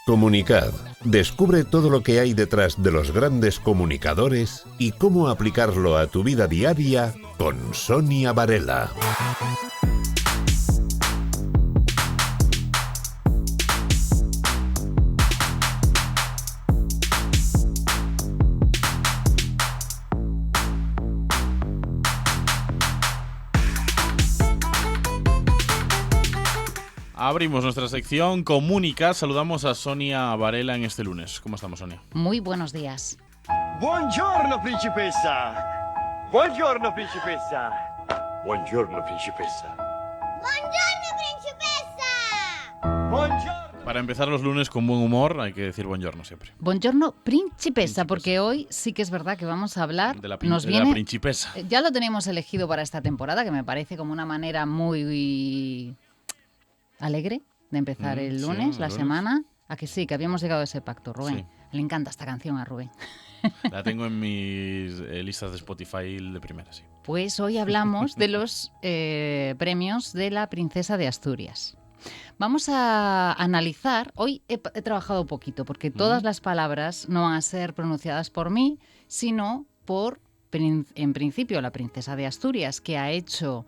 Comunicad. Descubre todo lo que hay detrás de los grandes comunicadores y cómo aplicarlo a tu vida diaria con Sonia Varela. Abrimos nuestra sección Comunica. Saludamos a Sonia Varela en este lunes. ¿Cómo estamos, Sonia? Muy buenos días. Buongiorno, principessa. Buongiorno, principessa. Buongiorno, principessa. Buongiorno, principessa. Buongiorno. Para empezar los lunes con buen humor hay que decir buongiorno siempre. Buongiorno, principessa, porque hoy sí que es verdad que vamos a hablar... De la principesa. Ya lo teníamos elegido para esta temporada, que me parece como una manera muy alegre de empezar el lunes, la semana. ¿A que sí? Que habíamos llegado a ese pacto, Rubén. Sí. Le encanta esta canción a Rubén. La tengo en mis listas de Spotify de primera, sí. Pues hoy hablamos de los premios de la Princesa de Asturias. Vamos a analizar, hoy he trabajado un poquito, porque todas las palabras no van a ser pronunciadas por mí, sino por, en principio, la Princesa de Asturias, que ha hecho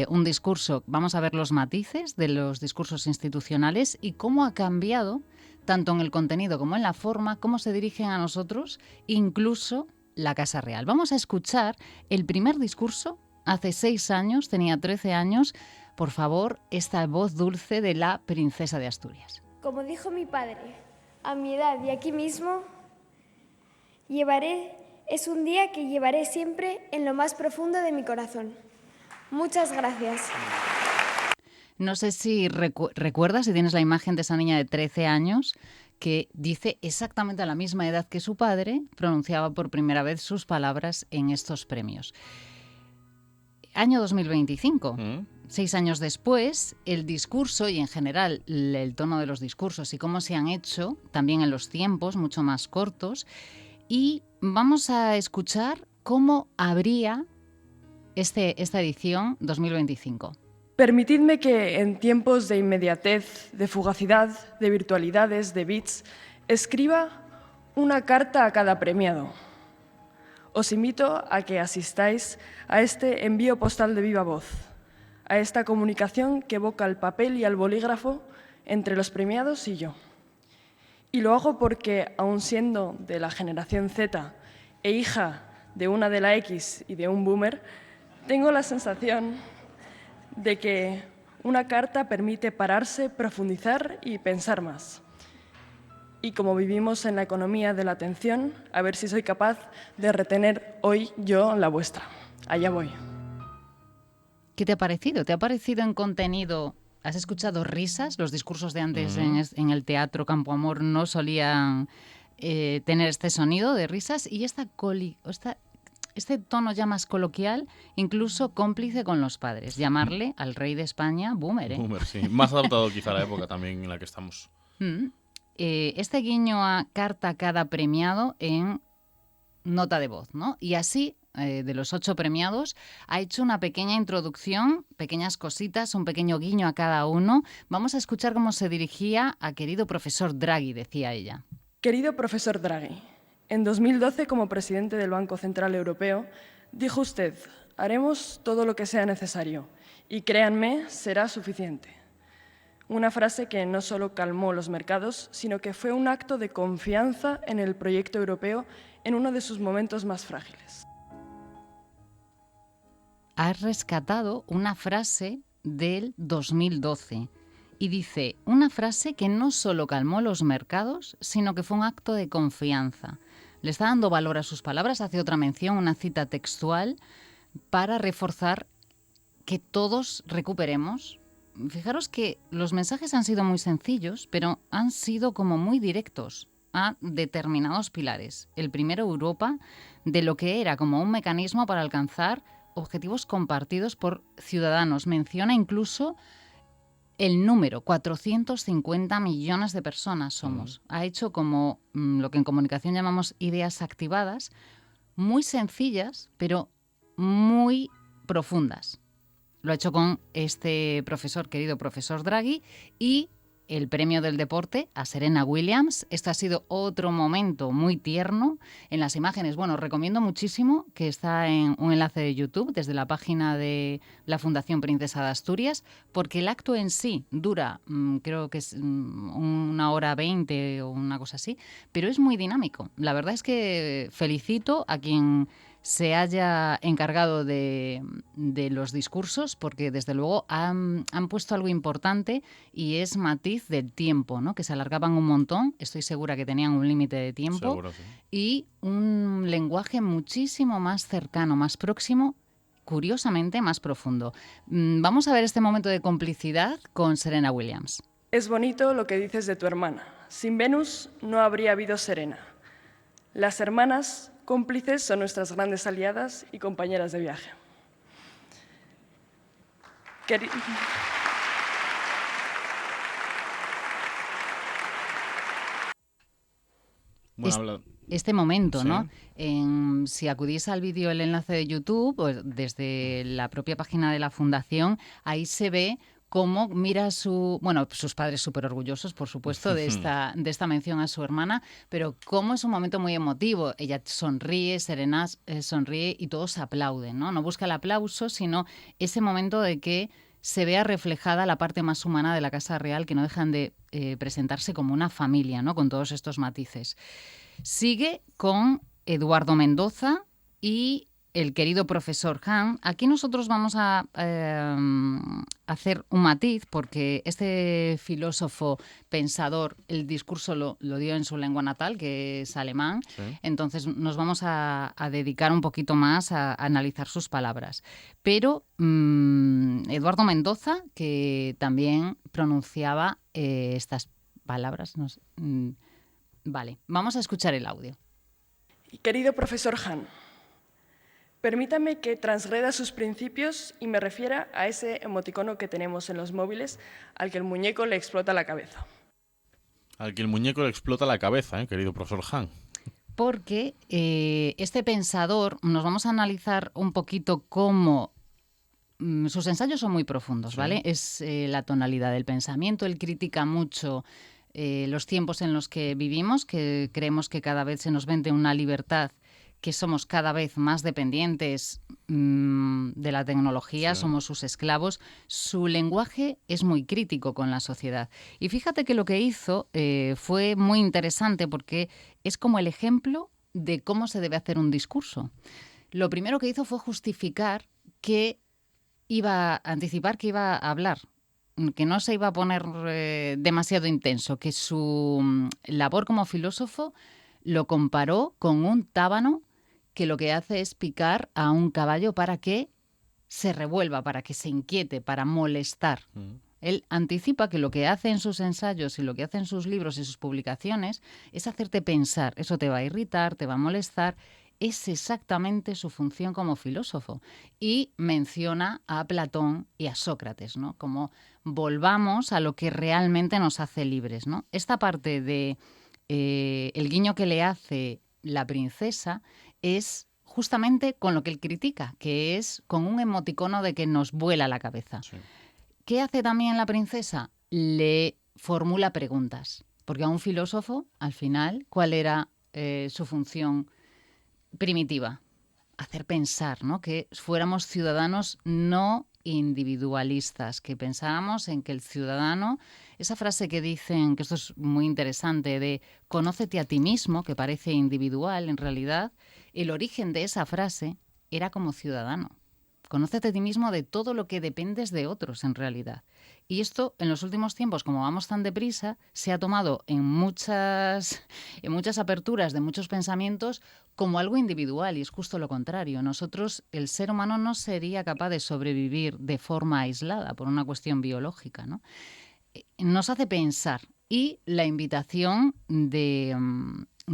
un discurso. Vamos a ver los matices de los discursos institucionales y cómo ha cambiado, tanto en el contenido como en la forma, cómo se dirigen a nosotros, incluso la Casa Real. Vamos a escuchar el primer discurso, hace 6 años, tenía 13 años. Por favor, esta voz dulce de la Princesa de Asturias. Como dijo mi padre, a mi edad y aquí mismo, es un día que llevaré siempre en lo más profundo de mi corazón. Muchas gracias. No sé si recuerdas, si tienes la imagen de esa niña de 13 años que dice exactamente a la misma edad que su padre, pronunciaba por primera vez sus palabras en estos premios. Año 2025. 6 años después, el discurso y en general el tono de los discursos y cómo se han hecho, también en los tiempos mucho más cortos, y vamos a escuchar cómo habría esta edición 2025. Permitidme que en tiempos de inmediatez, de fugacidad, de virtualidades, de bits, escriba una carta a cada premiado. Os invito a que asistáis a este envío postal de viva voz, a esta comunicación que evoca al papel y al bolígrafo entre los premiados y yo. Y lo hago porque, aun siendo de la generación Z e hija de una de la X y de un boomer, tengo la sensación de que una carta permite pararse, profundizar y pensar más. Y como vivimos en la economía de la atención, a ver si soy capaz de retener hoy yo la vuestra. Allá voy. ¿Qué te ha parecido? ¿Te ha parecido en contenido? ¿Has escuchado risas? Los discursos de antes en el Teatro Campo Amor no solían tener este sonido de risas y este tono ya más coloquial, incluso cómplice con los padres. Llamarle al rey de España boomer. Boomer, sí. Más adaptado quizá a la época también en la que estamos. Este guiño a carta a cada premiado en nota de voz, ¿no? Y así, de los 8 premiados, ha hecho una pequeña introducción, pequeñas cositas, un pequeño guiño a cada uno. Vamos a escuchar cómo se dirigía a querido profesor Draghi, decía ella. Querido profesor Draghi, en 2012, como presidente del Banco Central Europeo, dijo usted, haremos todo lo que sea necesario y créanme, será suficiente. Una frase que no solo calmó los mercados, sino que fue un acto de confianza en el proyecto europeo en uno de sus momentos más frágiles. Has rescatado una frase del 2012 y dice, una frase que no solo calmó los mercados, sino que fue un acto de confianza. Le está dando valor a sus palabras, hace otra mención, una cita textual, para reforzar que todos recuperemos. Fijaros que los mensajes han sido muy sencillos, pero han sido como muy directos a determinados pilares. El primero, Europa, de lo que era como un mecanismo para alcanzar objetivos compartidos por ciudadanos. Menciona incluso el número, 450 millones de personas somos. Ha hecho como lo que en comunicación llamamos ideas activadas, muy sencillas, pero muy profundas. Lo ha hecho con este profesor, querido profesor Draghi, y el premio del deporte a Serena Williams. Esto ha sido otro momento muy tierno en las imágenes. Bueno, os recomiendo muchísimo, que está en un enlace de YouTube desde la página de la Fundación Princesa de Asturias, porque el acto en sí dura, creo que es 1 hora 20 o una cosa así, pero es muy dinámico. La verdad es que felicito a quien se haya encargado de los discursos, porque desde luego han puesto algo importante, y es matiz del tiempo, ¿no? Que se alargaban un montón, estoy segura que tenían un límite de tiempo. Seguro, sí. Y un lenguaje muchísimo más cercano, más próximo, curiosamente más profundo. Vamos a ver este momento de complicidad con Serena Williams. Es bonito lo que dices de tu hermana. Sin Venus no habría habido Serena. Las hermanas cómplices son nuestras grandes aliadas y compañeras de viaje. Este momento, Sí. ¿no? Si acudís al vídeo, el enlace de YouTube, pues desde la propia página de la Fundación, ahí se ve cómo mira sus padres súper orgullosos, por supuesto, de esta mención a su hermana, pero cómo es un momento muy emotivo. Ella sonríe, Serena sonríe y todos aplauden, ¿no? No busca el aplauso, sino ese momento de que se vea reflejada la parte más humana de la Casa Real, que no dejan de presentarse como una familia, ¿no? Con todos estos matices. Sigue con Eduardo Mendoza y el querido profesor Han. Aquí nosotros vamos a hacer un matiz, porque este filósofo pensador, el discurso lo dio en su lengua natal, que es alemán. Sí. Entonces nos vamos a dedicar un poquito más a analizar sus palabras. Pero Eduardo Mendoza, que también pronunciaba estas palabras. Vale, vamos a escuchar el audio. Querido profesor Han, permítame que transgreda sus principios y me refiera a ese emoticono que tenemos en los móviles al que el muñeco le explota la cabeza. Al que el muñeco le explota la cabeza, querido profesor Han. Porque este pensador, nos vamos a analizar un poquito cómo sus ensayos son muy profundos, ¿vale? Es la tonalidad del pensamiento. Él critica mucho los tiempos en los que vivimos, que creemos que cada vez se nos vende una libertad, que somos cada vez más dependientes de la tecnología, somos sus esclavos. Su lenguaje es muy crítico con la sociedad. Y fíjate que lo que hizo fue muy interesante, porque es como el ejemplo de cómo se debe hacer un discurso. Lo primero que hizo fue justificar que iba a anticipar que iba a hablar, que no se iba a poner demasiado intenso, que su labor como filósofo lo comparó con un tábano que lo que hace es picar a un caballo para que se revuelva, para que se inquiete, para molestar. Él anticipa que lo que hace en sus ensayos y lo que hace en sus libros y sus publicaciones es hacerte pensar. Eso te va a irritar, te va a molestar. Es exactamente su función como filósofo. Y menciona a Platón y a Sócrates, ¿no? Como volvamos a lo que realmente nos hace libres, ¿no? Esta parte de el guiño que le hace la princesa es justamente con lo que él critica, que es con un emoticono de que nos vuela la cabeza. Sí. ¿Qué hace también la princesa? Le formula preguntas, porque a un filósofo, al final, ¿cuál era su función primitiva? Hacer pensar, ¿no? Que fuéramos ciudadanos no individualistas, que pensáramos en que el ciudadano, esa frase que dicen, que esto es muy interesante, de conócete a ti mismo, que parece individual, en realidad, el origen de esa frase era como ciudadano. Conócete a ti mismo de todo lo que dependes de otros, en realidad. Y esto, en los últimos tiempos, como vamos tan deprisa, se ha tomado en muchas aperturas de muchos pensamientos como algo individual, y es justo lo contrario. Nosotros, el ser humano no sería capaz de sobrevivir de forma aislada por una cuestión biológica, ¿no? Nos hace pensar. Y la invitación de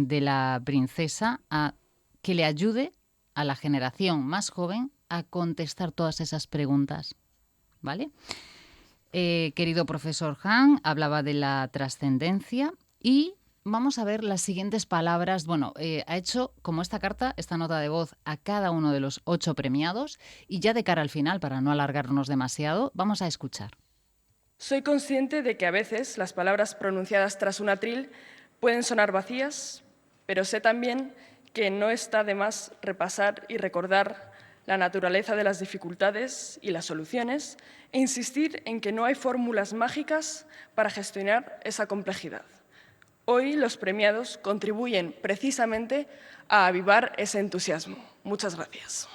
la princesa a que le ayude a la generación más joven a contestar todas esas preguntas, ¿vale? Querido profesor Han, hablaba de la trascendencia y vamos a ver las siguientes palabras. Bueno, ha hecho como esta carta, esta nota de voz a cada uno de los 8 premiados, y ya de cara al final, para no alargarnos demasiado, vamos a escuchar. Soy consciente de que a veces las palabras pronunciadas tras un atril pueden sonar vacías, pero sé también que no está de más repasar y recordar la naturaleza de las dificultades y las soluciones e insistir en que no hay fórmulas mágicas para gestionar esa complejidad. Hoy los premiados contribuyen precisamente a avivar ese entusiasmo. Muchas gracias.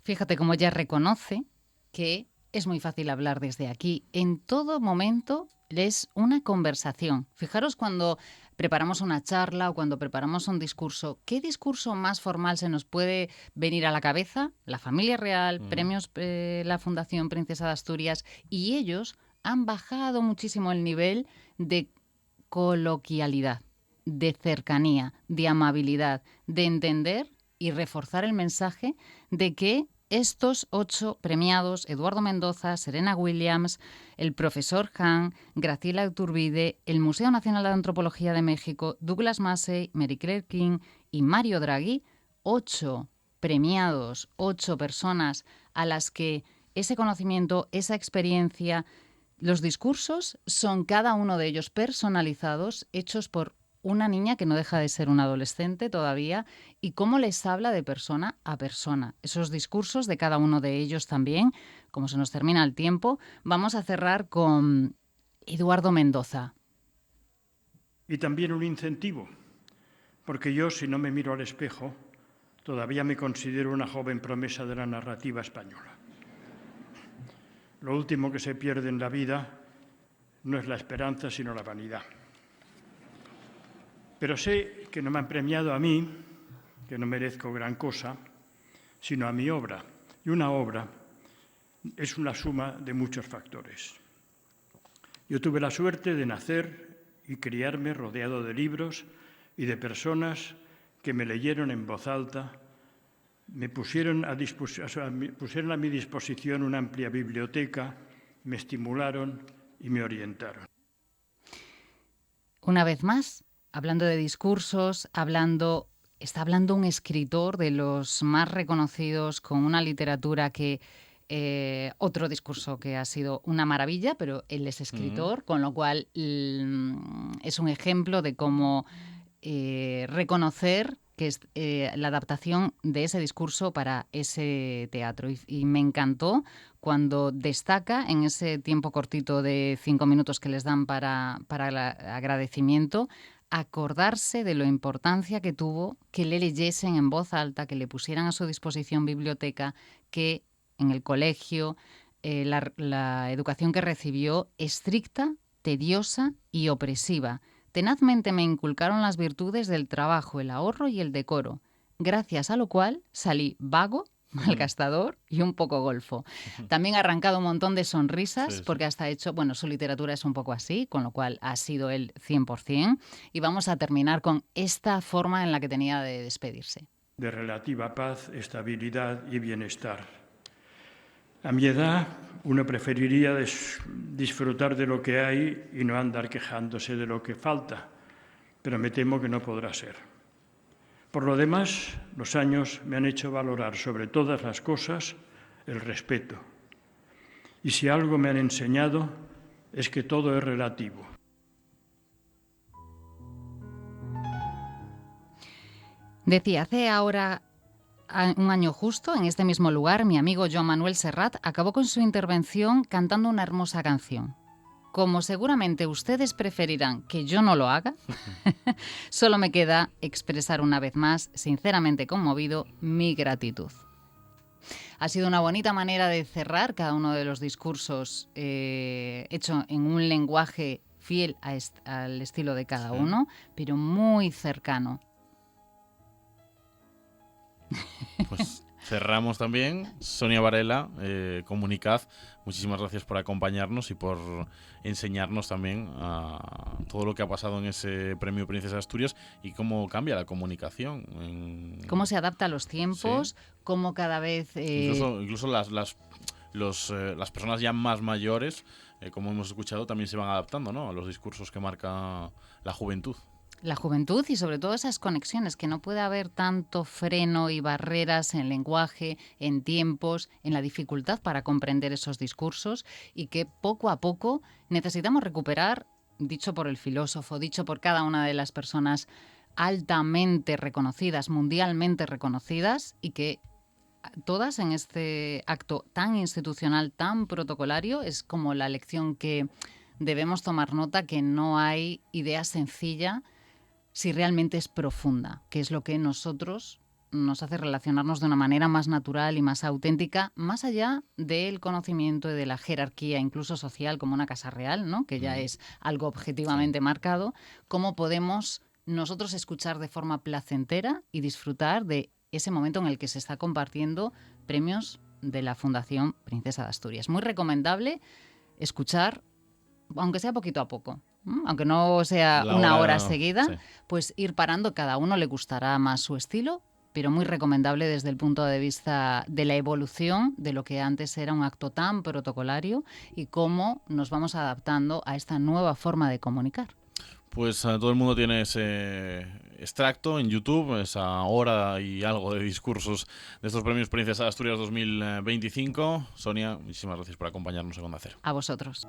Fíjate cómo ella reconoce que es muy fácil hablar desde aquí. En todo momento es una conversación. Fijaros cuando preparamos una charla o cuando preparamos un discurso, ¿qué discurso más formal se nos puede venir a la cabeza? La familia real, premios la Fundación Princesa de Asturias, y ellos han bajado muchísimo el nivel de coloquialidad, de cercanía, de amabilidad, de entender y reforzar el mensaje de que estos 8 premiados, Eduardo Mendoza, Serena Williams, el profesor Han, Graciela Iturbide, el Museo Nacional de Antropología de México, Douglas Massey, Mary Claire King y Mario Draghi, 8 premiados, 8 personas a las que ese conocimiento, esa experiencia, los discursos son cada uno de ellos personalizados, hechos por una niña que no deja de ser una adolescente todavía, y cómo les habla de persona a persona. Esos discursos de cada uno de ellos también, como se nos termina el tiempo, vamos a cerrar con Eduardo Mendoza. Y también un incentivo, porque yo, si no me miro al espejo, todavía me considero una joven promesa de la narrativa española. Lo último que se pierde en la vida no es la esperanza, sino la vanidad. Pero sé que no me han premiado a mí, que no merezco gran cosa, sino a mi obra. Y una obra es una suma de muchos factores. Yo tuve la suerte de nacer y criarme rodeado de libros y de personas que me leyeron en voz alta, me pusieron a mi disposición una amplia biblioteca, me estimularon y me orientaron. Una vez más, hablando de discursos, está hablando un escritor de los más reconocidos, con una literatura que... otro discurso que ha sido una maravilla, pero él es escritor, con lo cual es un ejemplo de cómo reconocer que es la adaptación de ese discurso para ese teatro. Y me encantó cuando destaca en ese tiempo cortito de 5 minutos que les dan para el agradecimiento, acordarse de la importancia que tuvo que le leyesen en voz alta, que le pusieran a su disposición biblioteca, que en el colegio la educación que recibió estricta, tediosa y opresiva. Tenazmente me inculcaron las virtudes del trabajo, el ahorro y el decoro, gracias a lo cual salí vago, malgastador y un poco golfo. También ha arrancado un montón de sonrisas, porque hasta hecho, bueno, su literatura es un poco así, con lo cual ha sido él 100%. Y vamos a terminar con esta forma en la que tenía de despedirse. De relativa paz, estabilidad y bienestar. A mi edad, uno preferiría disfrutar de lo que hay y no andar quejándose de lo que falta, pero me temo que no podrá ser. Por lo demás, los años me han hecho valorar sobre todas las cosas el respeto. Y si algo me han enseñado es que todo es relativo. Decía, hace ahora un año justo, en este mismo lugar, mi amigo Joan Manuel Serrat acabó con su intervención cantando una hermosa canción. Como seguramente ustedes preferirán que yo no lo haga, solo me queda expresar una vez más, sinceramente conmovido, mi gratitud. Ha sido una bonita manera de cerrar cada uno de los discursos hecho en un lenguaje fiel al estilo de cada uno, pero muy cercano. Pues cerramos también. Sonia Varela, Comunicaz, muchísimas gracias por acompañarnos y por enseñarnos también a todo lo que ha pasado en ese Premio Princesa de Asturias y cómo cambia la comunicación. Cómo se adapta a los tiempos, cómo cada vez... Incluso las personas ya más mayores, como hemos escuchado, también se van adaptando, ¿no?, a los discursos que marca la juventud. La juventud y sobre todo esas conexiones, que no puede haber tanto freno y barreras en el lenguaje, en tiempos, en la dificultad para comprender esos discursos, y que poco a poco necesitamos recuperar, dicho por el filósofo, dicho por cada una de las personas altamente reconocidas, mundialmente reconocidas, y que todas en este acto tan institucional, tan protocolario, es como la lección que debemos tomar nota, que no hay idea sencilla si realmente es profunda, que es lo que nosotros nos hace relacionarnos de una manera más natural y más auténtica, más allá del conocimiento y de la jerarquía, incluso social, como una casa real, ¿no? Que ya es algo objetivamente marcado. ¿Cómo podemos nosotros escuchar de forma placentera y disfrutar de ese momento en el que se está compartiendo premios de la Fundación Princesa de Asturias? Muy recomendable escuchar, aunque sea poquito a poco, aunque no sea una hora seguida, pues ir parando. Cada uno le gustará más su estilo, pero muy recomendable desde el punto de vista de la evolución de lo que antes era un acto tan protocolario y cómo nos vamos adaptando a esta nueva forma de comunicar. Pues todo el mundo tiene ese extracto en YouTube, esa hora y algo de discursos de estos premios Princesa de Asturias 2025. Sonia, muchísimas gracias por acompañarnos en Onda Cero. A vosotros.